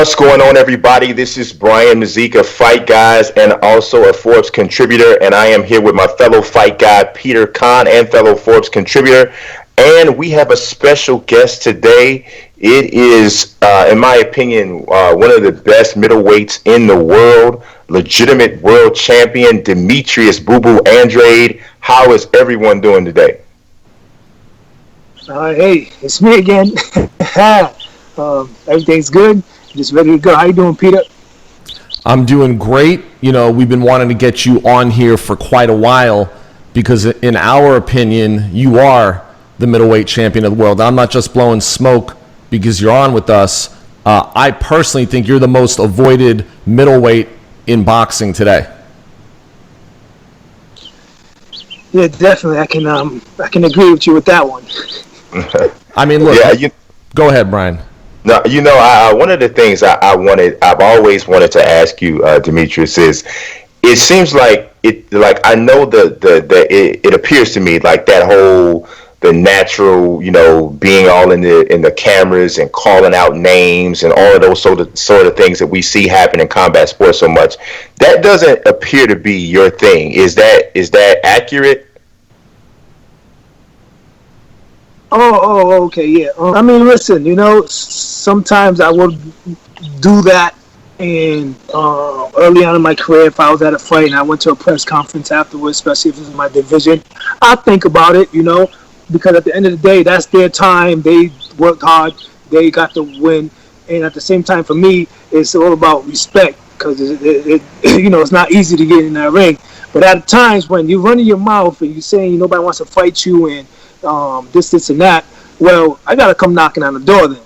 What's going on, everybody? This is Brian Mazika, Fight Guys, and also a Forbes contributor, and I am here with my fellow Fight Guy, Peter Kahn, and fellow Forbes contributor, and we have a special guest today. It is, in my opinion, one of the best middleweights in the world, legitimate world champion, Demetrius Boo Boo Andrade. How is everyone doing today? Hey, it's me again. Everything's good. Just ready to go. How you doing, Peter? I'm doing great. You know, we've been wanting to get you on here for quite a while because in our opinion, you are the middleweight champion of the world. I'm not just blowing smoke because you're on with us. I personally think you're the most avoided middleweight in boxing today. Yeah, definitely. I can agree with you with that one. I mean, look. Yeah, go ahead, Brian. No, one of the things I've always wanted to ask you, Demetrius, is it seems like I know it appears to me like that whole the natural, being all in the cameras and calling out names and all of those sort of things that we see happen in combat sports so much, that doesn't appear to be your thing. Is that accurate? Oh, okay, yeah. I mean, listen, sometimes I would do that, and early on in my career, if I was at a fight and I went to a press conference afterwards, especially if it was my division, I think about it, because at the end of the day, that's their time. They worked hard, they got the win, and at the same time, for me, it's all about respect, because it's not easy to get in that ring. But at times when you're running your mouth and you're saying nobody wants to fight you and this and that, well, I gotta come knocking on the door then.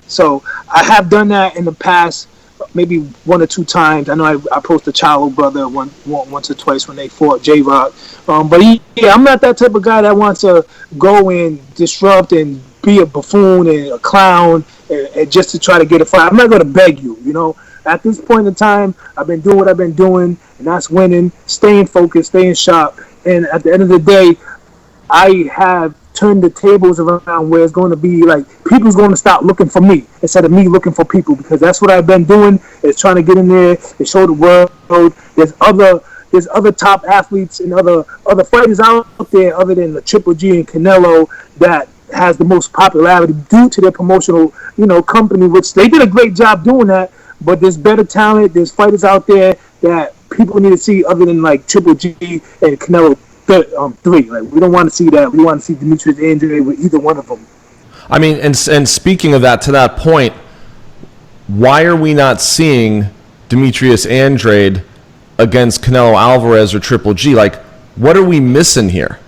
So I have done that in the past, maybe one or two times. I know I approached the Charlo brother once or twice when they fought J-Rock. But yeah, I'm not that type of guy that wants to go and disrupt and be a buffoon and a clown and just to try to get a fight. I'm not gonna beg you, At this point in time, I've been doing what I've been doing, and that's winning, staying focused, staying sharp. And at the end of the day, I have turned the tables around where it's going to be like people's going to stop looking for me instead of me looking for people, because that's what I've been doing, is trying to get in there and show the world there's other top athletes and other fighters out there other than the Triple G and Canelo that has the most popularity due to their promotional company, which they did a great job doing that. But there's better talent, there's fighters out there that people need to see other than like Triple G and Canelo. Three. Like, we don't want to see that. We want to see Demetrius Andrade with either one of them. I mean, and speaking of that, to that point, why are we not seeing Demetrius Andrade against Canelo Alvarez or Triple G? Like, what are we missing here?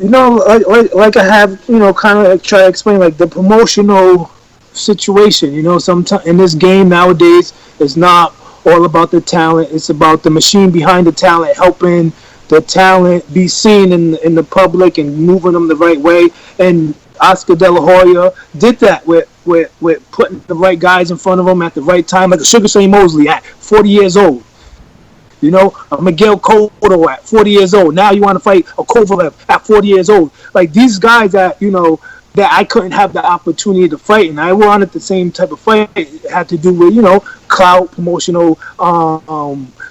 Like I have, kind of try to explain, like the promotional situation. Sometimes in this game nowadays, it's not all about the talent. It's about the machine behind the talent, helping the talent be seen in the public and moving them the right way. And Oscar De La Hoya did that with putting the right guys in front of him at the right time, like a Sugar Shane Mosley at 40 years old. Miguel Cotto at 40 years old. Now you want to fight a Kovalev at 40 years old. Like these guys that, that I couldn't have the opportunity to fight, and I wanted the same type of fight. It had to do with, clout, promotional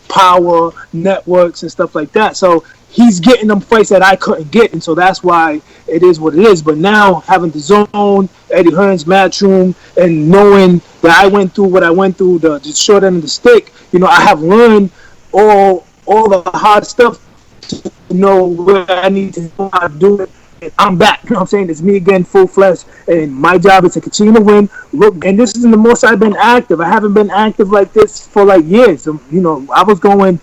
power, networks, and stuff like that. So he's getting them fights that I couldn't get, and so that's why it is what it is. But now, having the zone, Eddie Hearn's Matchroom, and knowing that I went through what I went through, the short end of the stick, I have learned all the hard stuff to know where I need to know how to do it. I'm back. I'm saying? It's me again, full flesh, and my job is to continue to win. Look, and this is the most I've been active. I haven't been active like this for like years. I was going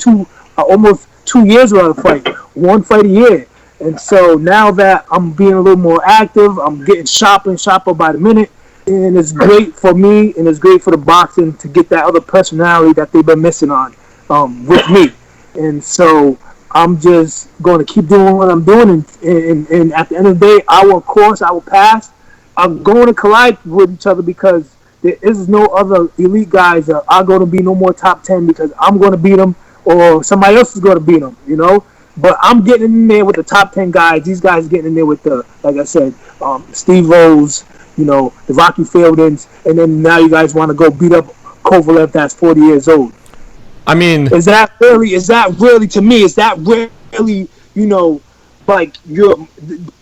almost 2 years without a fight, one fight a year. And so now that I'm being a little more active, I'm getting sharper and sharper by the minute, and it's great for me, and it's great for the boxing to get that other personality that they've been missing on with me. And so I'm just going to keep doing what I'm doing, and at the end of the day, our pass, I'm going to collide with each other because there is no other elite guys that are going to be no more top 10 because I'm going to beat them or somebody else is going to beat them, But I'm getting in there with the top 10 guys. These guys getting in there with the, like I said, Steve Rose, the Rocky Fieldings, and then now you guys want to go beat up Kovalev that's 40 years old. I mean, is that really to me? Is that really like you're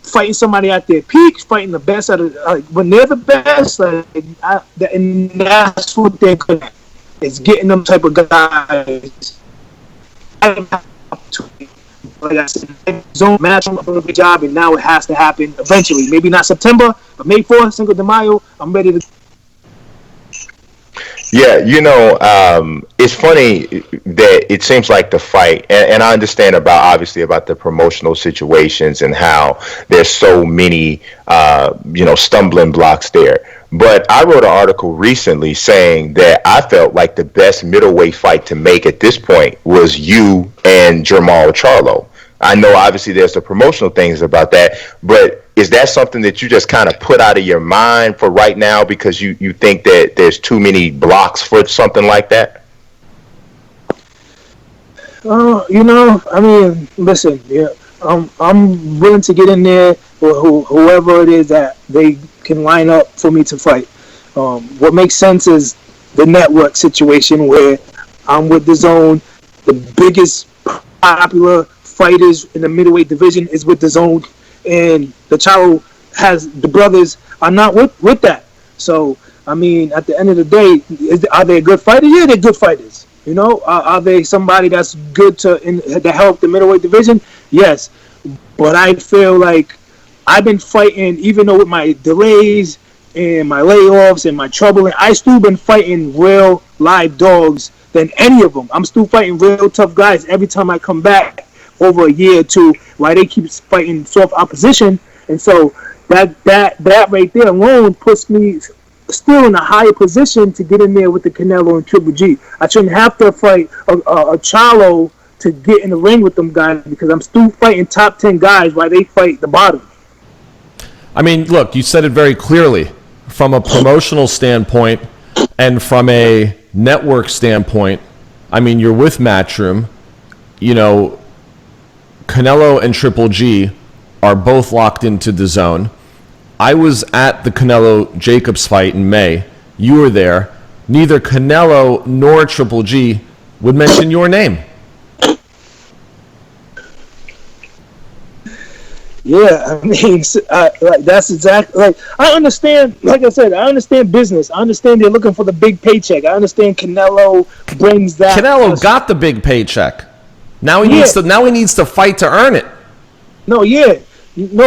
fighting somebody at their peak, fighting the best out of when they're the best, and that's what they're good at. It's getting them type of guys. Like I said, zone match them for a good job, and now it has to happen eventually. Maybe not September, but May 4th, Cinco de Mayo. I'm ready to. Yeah, it's funny that it seems like the fight, and I understand obviously about the promotional situations and how there's so many, stumbling blocks there. But I wrote an article recently saying that I felt like the best middleweight fight to make at this point was you and Jermall Charlo. I know obviously there's the promotional things about that, but is that something that you just kind of put out of your mind for right now because you think that there's too many blocks for something like that? I mean, listen, yeah, I'm willing to get in there with whoever it is that they can line up for me to fight. What makes sense is the network situation where I'm with the zone. The biggest popular fighters in the middleweight division is with the zone, and the Charlo the brothers are not with that. So, I mean, at the end of the day, are they a good fighter? Yeah, they're good fighters. Are they somebody that's good to help the middleweight division? Yes, but I feel like I've been fighting, even though with my delays and my layoffs and my trouble, and I still been fighting real live dogs than any of them. I'm still fighting real tough guys every time I come back over a year or two, while they keep fighting soft opposition. And so that right there alone puts me still in a higher position to get in there with the Canelo and Triple G. I shouldn't have to fight a Charlo to get in the ring with them guys because I'm still fighting top 10 guys while they fight the bottom. I mean, look, you said it very clearly. From a promotional standpoint and from a network standpoint, I mean, you're with Matchroom. Canelo and Triple G are both locked into the zone. I was at the Canelo-Jacobs fight in May. You were there. Neither Canelo nor Triple G would mention your name. Yeah, I mean, that's exactly I understand. Like I said, I understand business. I understand they're looking for the big paycheck. I understand Canelo brings that. Canelo got the big paycheck. Now he needs to fight to earn it. No,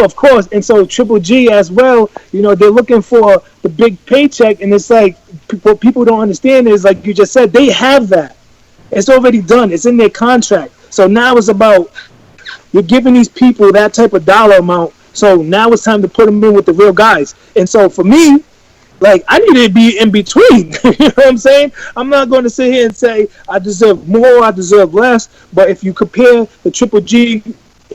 of course. And so Triple G as well. They're looking for the big paycheck, and it's like people don't understand is like you just said, they have that. It's already done. It's in their contract. So now it's about. You're giving these people that type of dollar amount, so now it's time to put them in with the real guys. And so for me, I need to be in between. You know what I'm saying? I'm not going to sit here and say I deserve more, I deserve less. But if you compare the Triple G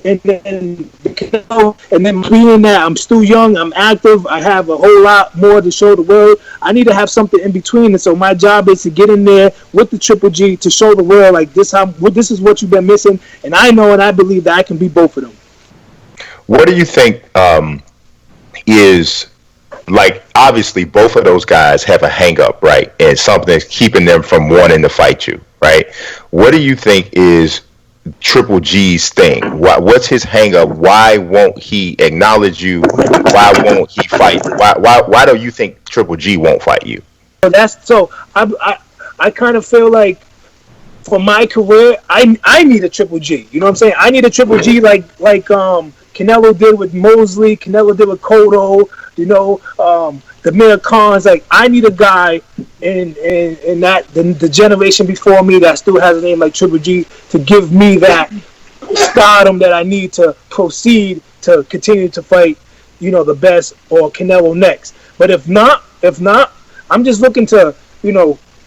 and then the Canelo, and then being that I'm still young, I'm active, I have a whole lot more to show the world. I need to have something in between, and so my job is to get in there with the Triple G to show the world this is what you've been missing, and I know and I believe that I can be both of them. What do you think is obviously both of those guys have a hang up, right? And something that's keeping them from wanting to fight you, right? What do you think is Triple G's thing? What's his hang up? Why won't he acknowledge you? Why won't he fight? Why do you think Triple G won't fight you? I kind of feel like for my career, I need a Triple G. You know what I'm saying? I need a Triple G like Canelo did with Mosley, Canelo did with Cotto, the Mir Khans. I need a guy in that the generation before me that still has a name like Triple G to give me that stardom that I need to proceed to continue to fight, the best or Canelo next. But if not, I'm just looking to,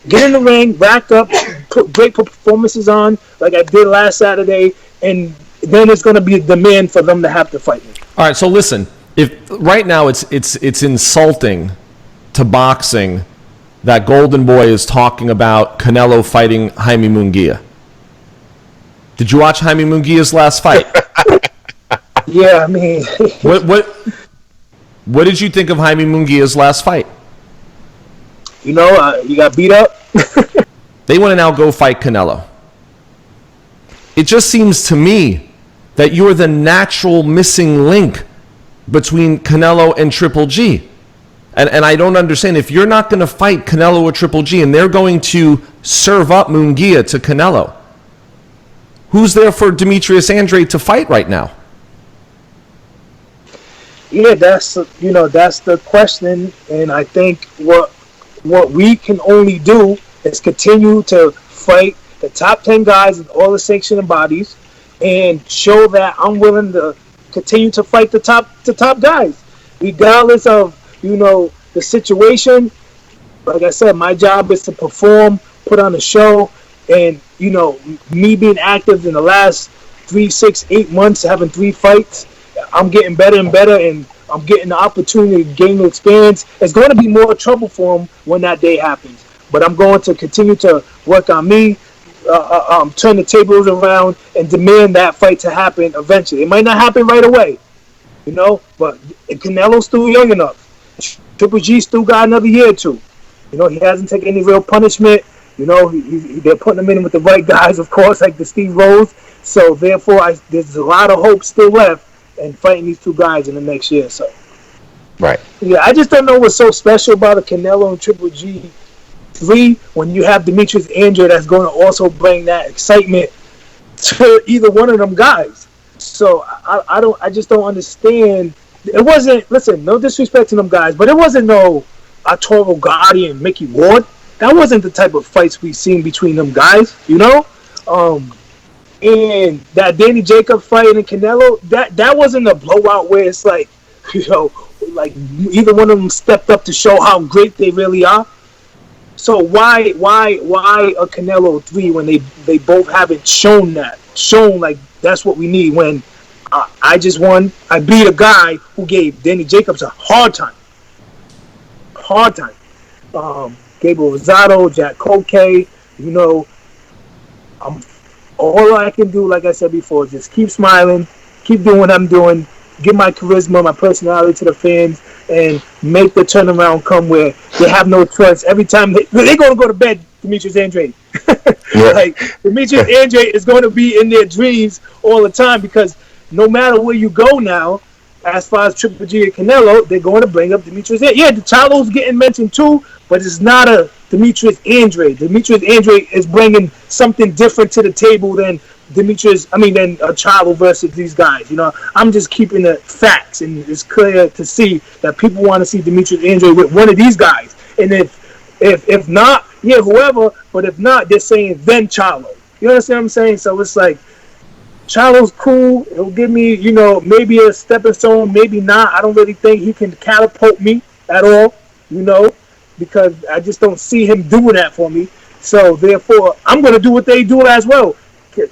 get in the ring, rack up, put great performances on like I did last Saturday, and then it's going to be a demand for them to have to fight me. All right, so listen. If right now it's insulting to boxing that Golden Boy is talking about Canelo fighting Jaime Munguia. Did you watch Jaime Munguia's last fight? Yeah, I mean, What did you think of Jaime Munguia's last fight? You know, he got beat up. They want to now go fight Canelo. It just seems to me that you're the natural missing link between Canelo and Triple G. And I don't understand. If you're not going to fight Canelo or Triple G and they're going to serve up Munguia to Canelo, who's there for Demetrius Andrade to fight right now? Yeah, that's the question. And I think what we can only do is continue to fight the top 10 guys in all the sanctioning bodies and show that I'm willing to continue to fight the top guys, regardless of, the situation. Like I said, my job is to perform, put on a show, and, me being active in the last 3, 6, 8 months, having 3 fights, I'm getting better and better, and I'm getting the opportunity to gain the experience. It's going to be more trouble for him when that day happens. But I'm going to continue to work on me, turn the tables around, and demand that fight to happen eventually. It might not happen right away, but Canelo's still young enough. Triple G still got another year or 2. He hasn't taken any real punishment. They're putting him in with the right guys, of course, like the Steve Rose. So, therefore, there's a lot of hope still left in fighting these 2 guys in the next year. So, Right. Yeah, I just don't know what's so special about a Canelo and Triple G 3 when you have Demetrius Andrade that's going to also bring that excitement to either one of them guys. So I just don't understand. It wasn't, listen, no disrespect to them guys, but it wasn't no Arturo Gatti and Mickey Ward. That wasn't the type of fights we seen between them guys, and that Danny Jacobs fight and Canelo, that wasn't a blowout where it's like, like either one of them stepped up to show how great they really are. So why a Canelo 3 when they both haven't shown like that's what we need? When I just won, I beat a guy who gave Danny Jacobs a hard time. Gabriel Rosado, Jack Koke, all I can do, like I said before, is just keep smiling, keep doing what I'm doing, give my charisma, my personality to the fans, and make the turnaround come where they have no choice. Every time they're going to go to bed, Demetrius Andrade. Yeah. Like, Demetrius Andrade is going to be in their dreams all the time because no matter where you go now, as far as Triple G and Canelo, they're going to bring up Demetrius Andrade. Yeah, the Charlo's getting mentioned too, but it's not a Demetrius Andrade. Demetrius Andrade is bringing something different to the table than than Charlo versus these guys. I'm just keeping the facts, and it's clear to see that people want to see Demetrius Andrade with one of these guys. And if not, yeah, whoever. But if not, they're saying then Charlo. You understand what I'm saying? So it's like Charlo's cool. He'll give me, maybe a stepping stone, maybe not. I don't really think he can catapult me at all, because I just don't see him doing that for me. So therefore, I'm going to do what they do as well.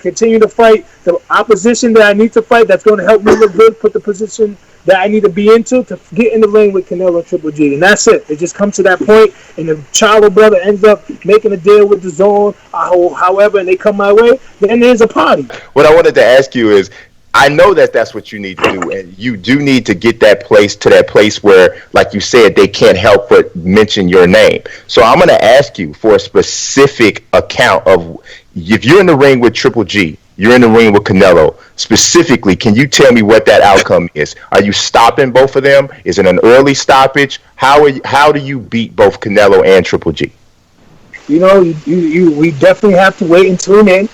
Continue to fight the opposition that I need to fight. That's going to help me look good. Put the position that I need to be into to get in the ring with Canelo and Triple G, and that's it. It just comes to that point, and if Charlo brother ends up making a deal with the Zone, however, and they come my way, then there's a party. What I wanted to ask you is, I know that that's what you need to do, and you do need to get that place where, like you said, they can't help but mention your name. So I'm going to ask you for a specific account of, if you're in the ring with Triple G, you're in the ring with Canelo, specifically, can you tell me what that outcome is? Are you stopping both of them? Is it an early stoppage? How do you beat both Canelo and Triple G? We definitely have to wait and tune in.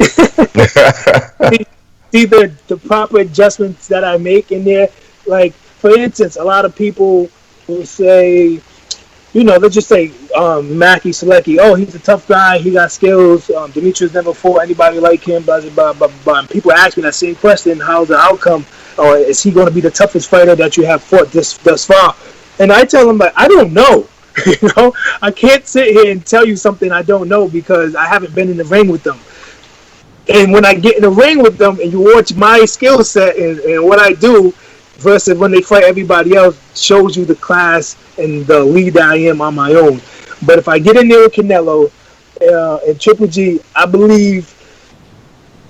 See the proper adjustments that I make in there. Like, for instance, a lot of people will say, let's just say Mackie Selecki, oh, he's a tough guy, he got skills, Demetrius never fought anybody like him, blah, blah, blah, blah. And people ask me that same question, how's the outcome, or is he going to be the toughest fighter that you have fought thus far? And I tell them, I don't know. I can't sit here and tell you something I don't know because I haven't been in the ring with them. And when I get in the ring with them and you watch my skill set and what I do versus when they fight everybody else, shows you the class and the lead that I am on my own. But if I get in there with Canelo and Triple G, I believe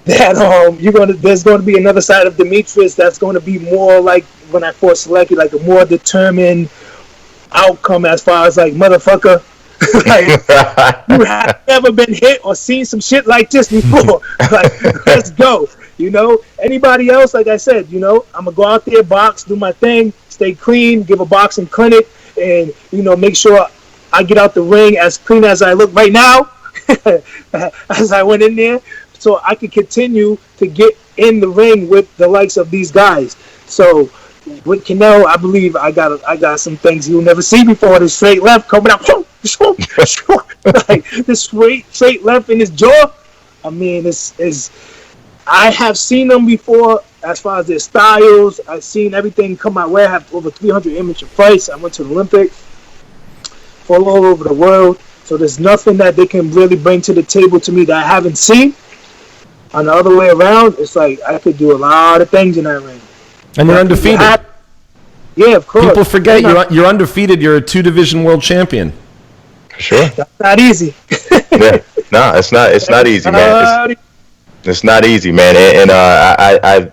that there's going to be another side of Demetrius that's going to be more like when I first selected, like a more determined outcome as far as like motherfucker. Like, you have never been hit or seen some shit like this before. Like, let's go. Anybody else, like I said, I'm gonna go out there, box, do my thing, stay clean, give a boxing clinic, and make sure I get out the ring as clean as I look right now, as I went in there, so I can continue to get in the ring with the likes of these guys. So with Canelo, I believe I got some things you'll never see before. The straight left coming out, like this straight left in his jaw. I mean, I have seen them before as far as their styles. I've seen everything come my way. I have over 300 amateur fights. I went to the Olympics, all over the world. So there's nothing that they can really bring to the table to me that I haven't seen. On the other way around, it's like I could do a lot of things in that ring. And you're undefeated. Yeah, of course. People forget you're undefeated. You're a 2-division world champion. Sure. That's not easy. Yeah. No, it's not easy, man. It's not easy, man. And I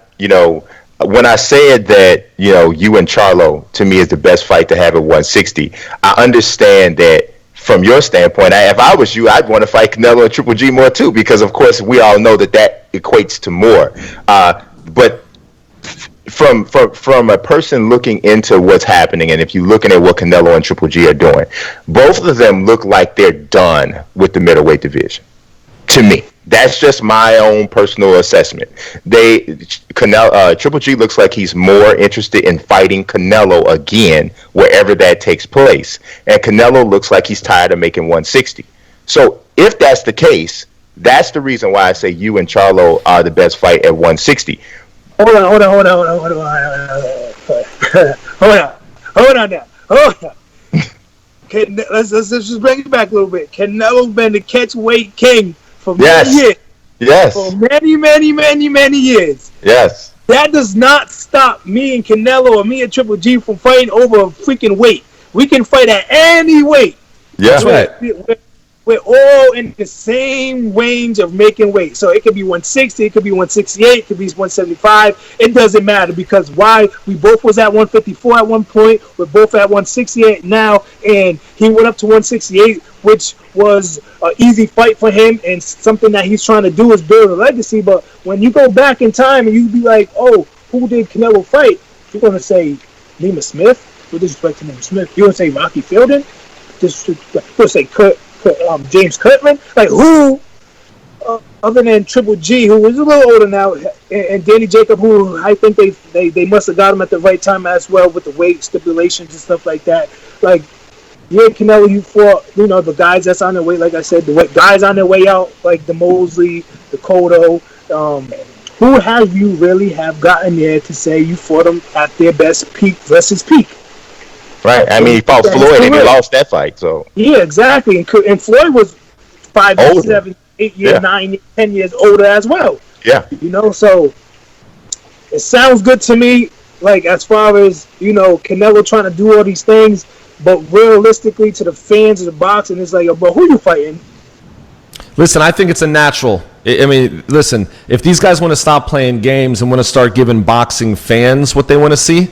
when I said that, you and Charlo to me is the best fight to have at 160, I understand that from your standpoint. If I was you, I'd want to fight Canelo and Triple G more too, because of course we all know that equates to more. But from a person looking into what's happening, and if you're looking at what Canelo and Triple G are doing, both of them look like they're done with the middleweight division. To me, that's just my own personal assessment. Triple G looks like he's more interested in fighting Canelo again, wherever that takes place, and Canelo looks like he's tired of making 160. So if that's the case, that's the reason why I say you and Charlo are the best fight at 160. Hold on now. Okay, let's just bring it back a little bit. Canelo's been the catch-weight king for many years. Yes. For many years. Yes. That does not stop me and Canelo or me and Triple G from fighting over a freaking weight. We can fight at any weight. Yeah. That's right. We're all in the same range of making weight. So it could be 160, it could be 168, it could be 175. It doesn't matter, because why? We both was at 154 at one point. We're both at 168 now, and he went up to 168, which was an easy fight for him, and something that he's trying to do is build a legacy. But when you go back in time and you be like, oh, who did Canelo fight? You're going to say Nima Smith, with disrespect to Nima Smith. You're going to say Rocky Fielding, you're going to say James Kirkman, like who other than Triple G, who is a little older now, and Danny Jacob, who I think they must have got him at the right time as well with the weight stipulations and stuff like that. Like, yeah, Canelo, you fought, the guys that's on their way, like I said, guys on their way out, like the Mosley, the Cotto. Who have you really have gotten there to say you fought them at their best peak versus peak? Right. I mean, he fought Floyd and he lost that fight. So yeah, exactly. And Floyd was 5, 7, 8 years, 9, 10 years older as well. Yeah. So it sounds good to me. Like, as far as Canelo trying to do all these things, but realistically to the fans of the boxing, it's like, bro, who you fighting? Listen, I think it's a natural. I mean, listen, if these guys want to stop playing games and want to start giving boxing fans what they want to see,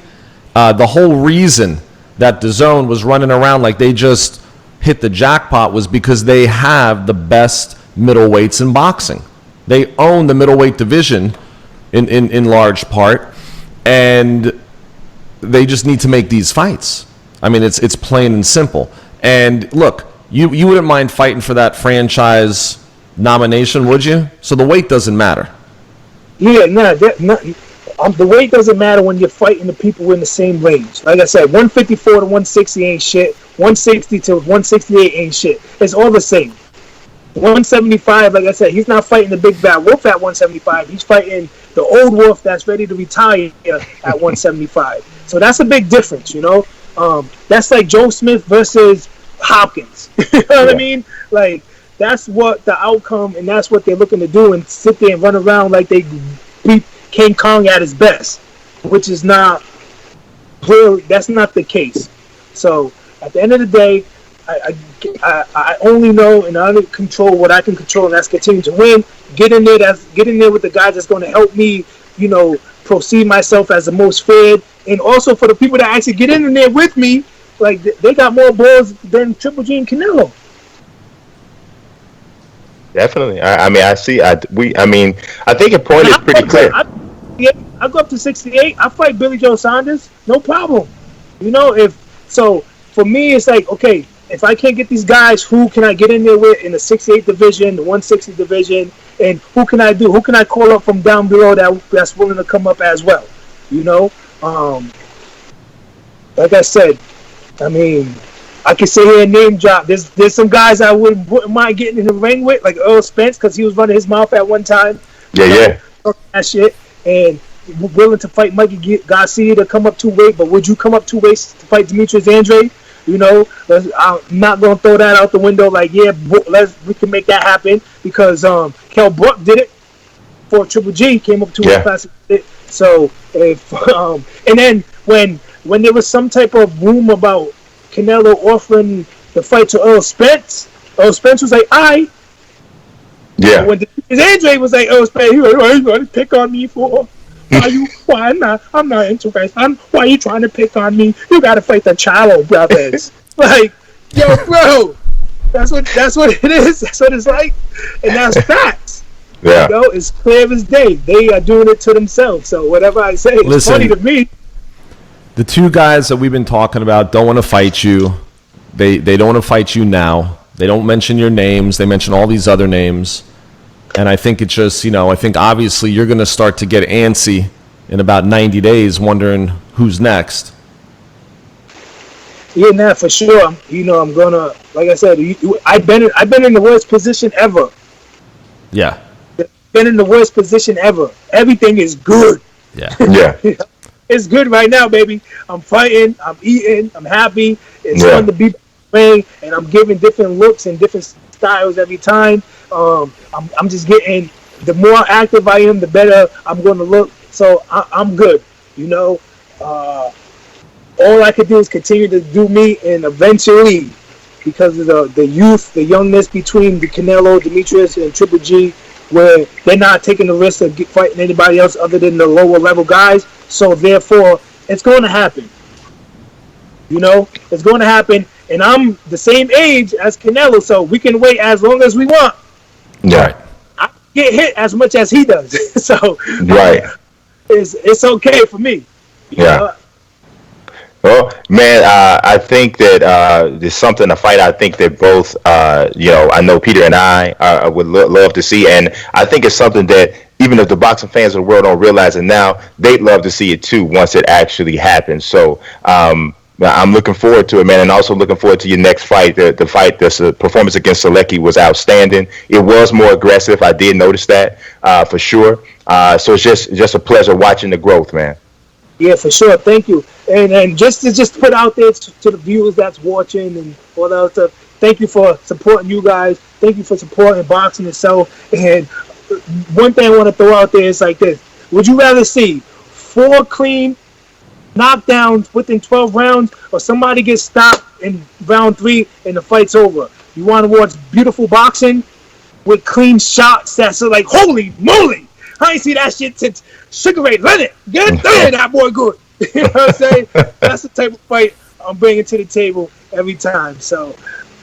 the whole reason that DAZN was running around like they just hit the jackpot was because they have the best middleweights in boxing. They own the middleweight division in large part, and they just need to make these fights. I mean, it's plain and simple. And look, you wouldn't mind fighting for that franchise nomination, would you? So the weight doesn't matter. Yeah, the weight doesn't matter when you're fighting the people in the same range. Like I said, 154 to 160 ain't shit. 160 to 168 ain't shit. It's all the same. 175, like I said, he's not fighting the big bad wolf at 175. He's fighting the old wolf that's ready to retire at 175. So that's a big difference, That's like Joe Smith versus Hopkins. You know what I mean? Like, that's what the outcome, and that's what they're looking to do, and sit there and run around like they beat King Kong at his best, which is not really, that's not the case. So at the end of the day, I only know and I only control what I can control, and that's continue to win. Get in there with the guys that's going to help me, proceed myself as the most fed, and also for the people that actually get in there with me, like they got more balls than Triple G and Canelo. Definitely. I mean, I see. I think your point is pretty clear. I go up to 68. I fight Billy Joe Saunders, no problem. If so, for me, it's like, okay, if I can't get these guys, who can I get in there with in the 68 division, the 160 division, and who can I do? Who can I call up from down below that's willing to come up as well? Like I said, I mean, I can sit here and name drop. There's some guys I wouldn't mind getting in the ring with, like Errol Spence, because he was running his mouth at one time. Yeah. That shit, and willing to fight Mikey Garcia to come up 2 weight, but would you come up 2 weights to fight Demetrius Andrade? I'm not gonna throw that out the window. Like, yeah, we can make that happen because Kell Brook did it for Triple G, came up 2 weight classes. So if and then when there was some type of rumor about Canelo offering the fight to Errol Spence was like, yeah. When Andrade was like, Errol Spence, he was like, what are you going to pick on me for? Why not? I'm not interested. Why are you trying to pick on me? You got to fight the Charlo brothers. Like, yo, bro, that's what it is. That's what it's like, and that's facts. Yeah. It's clear as day. They are doing it to themselves. So whatever I say, it's funny to me. The 2 guys that we've been talking about don't want to fight you. They don't want to fight you now. They don't mention your names. They mention all these other names. And I think it's just, I think obviously you're going to start to get antsy in about 90 days wondering who's next. Yeah, nah, for sure. I'm going to, like I said, I've been in the worst position ever. Yeah. Been in the worst position ever. Everything is good. Yeah. Yeah. It's good right now, baby. I'm fighting. I'm eating. I'm happy. It's fun to be playing, and I'm giving different looks and different styles every time. I'm just getting. The more active I am, the better I'm going to look. So I'm good. All I could do is continue to do me, and eventually, because of the youth, the youngness between the Canelo, Demetrius, and Triple G, where they're not taking the risk of fighting anybody else other than the lower level guys. So therefore, it's going to happen. It's going to happen, and I'm the same age as Canelo, so we can wait as long as we want. Yeah. I get hit as much as he does, so it's okay for me. Yeah. Well, man, I think that there's something to fight. I think that both, I know Peter and I would love to see, and I think it's something that even if the boxing fans of the world don't realize it now, they'd love to see it too once it actually happens. So I'm looking forward to it, man, and also looking forward to your next fight. The fight, the performance against Selecki was outstanding. It was more aggressive. I did notice that for sure. So it's just a pleasure watching the growth, man. Yeah, for sure. Thank you. And just to put out there to the viewers that's watching and all that other stuff, thank you for supporting you guys. Thank you for supporting boxing itself. And one thing I want to throw out there is like this. Would you rather see 4 clean knockdowns within 12 rounds or somebody gets stopped in round 3 and the fight's over? You want to watch beautiful boxing with clean shots that's like, holy moly! I ain't see that shit since Sugar Ray Leonard. Get it there, that boy good. You know what I'm saying? That's the type of fight I'm bringing to the table every time. So,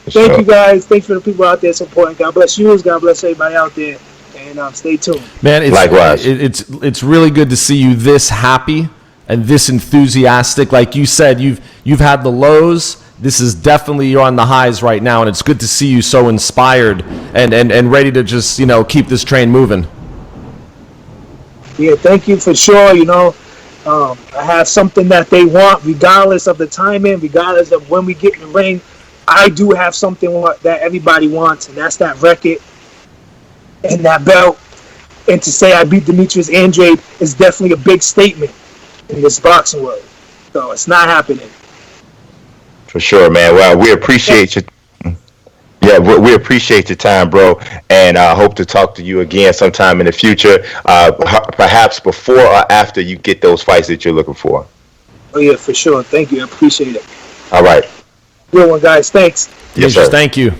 thank you guys. Thanks for the people out there supporting. God bless you. God bless everybody out there. And stay tuned. Man, likewise. It's really good to see you this happy and this enthusiastic. Like you said, you've had the lows. This is definitely, you're on the highs right now, and it's good to see you so inspired and ready to just keep this train moving. Yeah, thank you for sure. I have something that they want, regardless of the timing, regardless of when we get in the ring. I do have something that everybody wants, and that's that record and that belt. And to say I beat Demetrius Andrade is definitely a big statement in this boxing world. So it's not happening. For sure, man. Well, we appreciate you. Yeah, we appreciate your time, bro, and hope to talk to you again sometime in the future, perhaps before or after you get those fights that you're looking for. Oh, yeah, for sure. Thank you. I appreciate it. All right. Good one, guys. Thanks. Demetrius, sir. thank you.